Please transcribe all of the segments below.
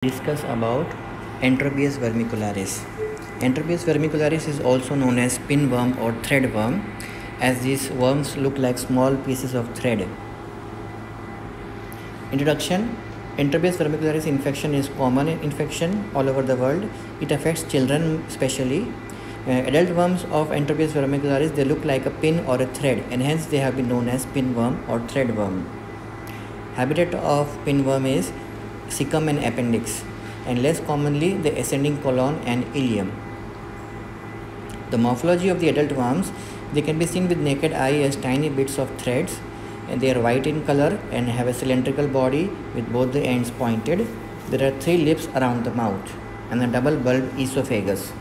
Discuss about Enterobius vermicularis. Enterobius vermicularis is also known as pinworm or threadworm, as these worms look like small pieces of thread. Introduction. Enterobius vermicularis infection is common infection all over the world. It affects children especially. Adult worms of Enterobius vermicularis, they look like a pin or a thread, and hence they have been known as pinworm or threadworm. Habitat of pinworm is cecum and appendix, and less commonly the ascending colon and ileum. The morphology of the adult worms, they can be seen with naked eye as tiny bits of threads, and they are white in color and have a cylindrical body with both the ends pointed. There are 3 lips around the mouth and a double bulb esophagus.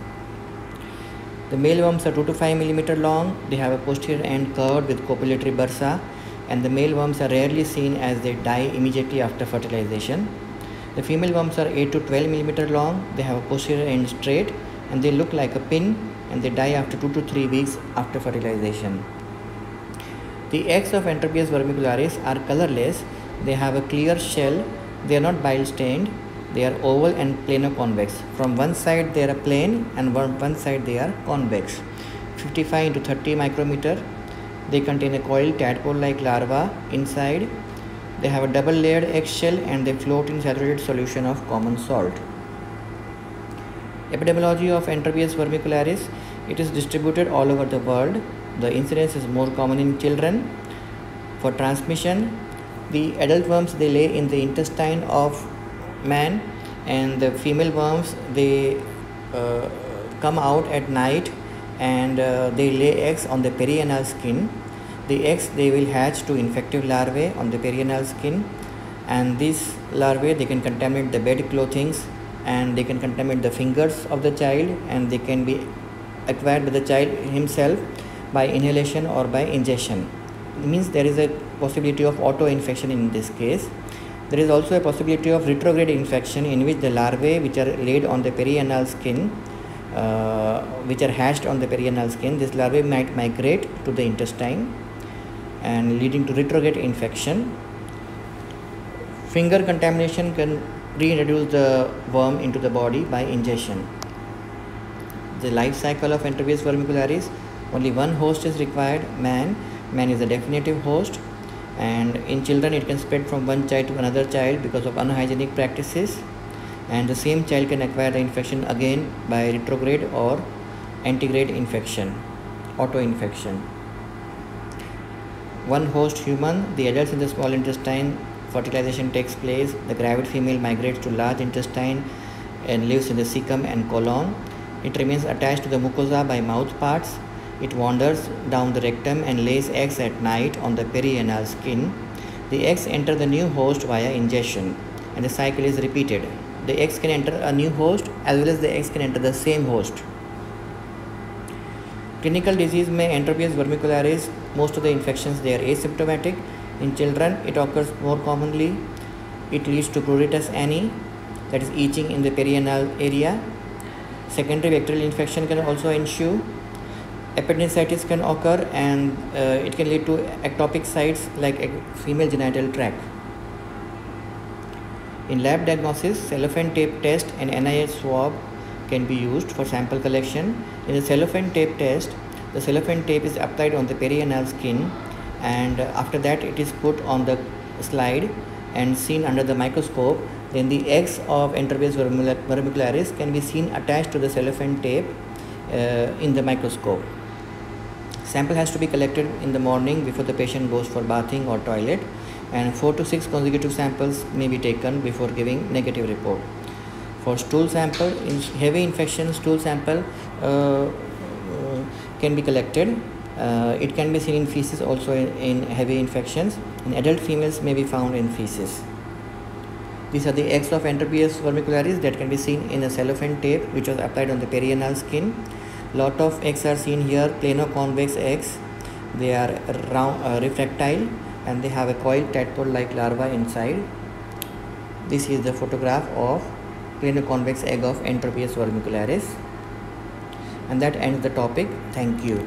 The male worms are 2 to 5 mm long. They have a posterior end curved with copulatory bursa, and the male worms are rarely seen as they die immediately after fertilization. The female worms are 8 to 12 mm long. They have a posterior end straight and they look like a pin, and they die after 2 to 3 weeks after fertilization. The eggs of Enterobius vermicularis are colorless. They have a clear shell. They are not bile stained. They are oval and plano-convex. From one side they are plane and one side they are convex. 55 into 30 micrometer. They contain a coiled tadpole-like larva inside. They have a double layered eggshell and they float in saturated solution of common salt. Epidemiology of Enterobius vermicularis, it is distributed all over the world. The incidence is more common in children. For transmission, the adult worms, they lay in the intestine of man, and the female worms, they come out at night and they lay eggs on the perianal skin. The eggs, they will hatch to infective larvae on the perianal skin, and these larvae, they can contaminate the bed clothings and they can contaminate the fingers of the child, and they can be acquired by the child himself by inhalation or by ingestion. It means there is a possibility of auto-infection in this case. There is also a possibility of retrograde infection, in which the larvae which are laid on the perianal skin, which are hatched on the perianal skin, this larvae might migrate to the intestine and leading to retrograde infection. Finger contamination can reintroduce the worm into the body by ingestion. The life cycle of Enterobius vermicularis, only one host is required, man. Man is a definitive host, and in children it can spread from one child to another child because of unhygienic practices, and the same child can acquire the infection again by retrograde or antegrade infection, auto-infection. One host human, the adults in the small intestine, fertilization takes place. The gravid female migrates to large intestine and lives in the cecum and colon. It remains attached to the mucosa by mouth parts. It wanders down the rectum and lays eggs at night on the perianal skin. The eggs enter the new host via ingestion, and the cycle is repeated. The eggs can enter a new host as well as the eggs can enter the same host. Clinical disease में Enterobius vermicularis, most of the infections, they are asymptomatic. In children it occurs more commonly. It leads to pruritus ani, that is itching in the perianal area. Secondary bacterial infection can also ensue. Appendicitis can occur, and it can lead to ectopic sites like a female genital tract. In lab diagnosis, cellophane tape test and NIH swab can be used for sample collection. In the cellophane tape test, the cellophane tape is applied on the perianal skin, and after that it is put on the slide and seen under the microscope. Then the eggs of Enterobius vermicularis can be seen attached to the cellophane tape in the microscope. Sample has to be collected in the morning before the patient goes for bathing or toilet, and 4 to 6 consecutive samples may be taken before giving negative report. For stool sample, in heavy infection, stool sample can be collected. It can be seen in feces also in heavy infections. In adult females may be found in feces. These are the eggs of Enterobius vermicularis that can be seen in a cellophane tape which was applied on the perianal skin. Lot of eggs are seen here, plano-convex eggs. They are round, refractile, and they have a coiled tadpole-like larva inside. This is the photograph of plano-convex egg of Enterobius vermicularis. And that ends the topic. Thank you.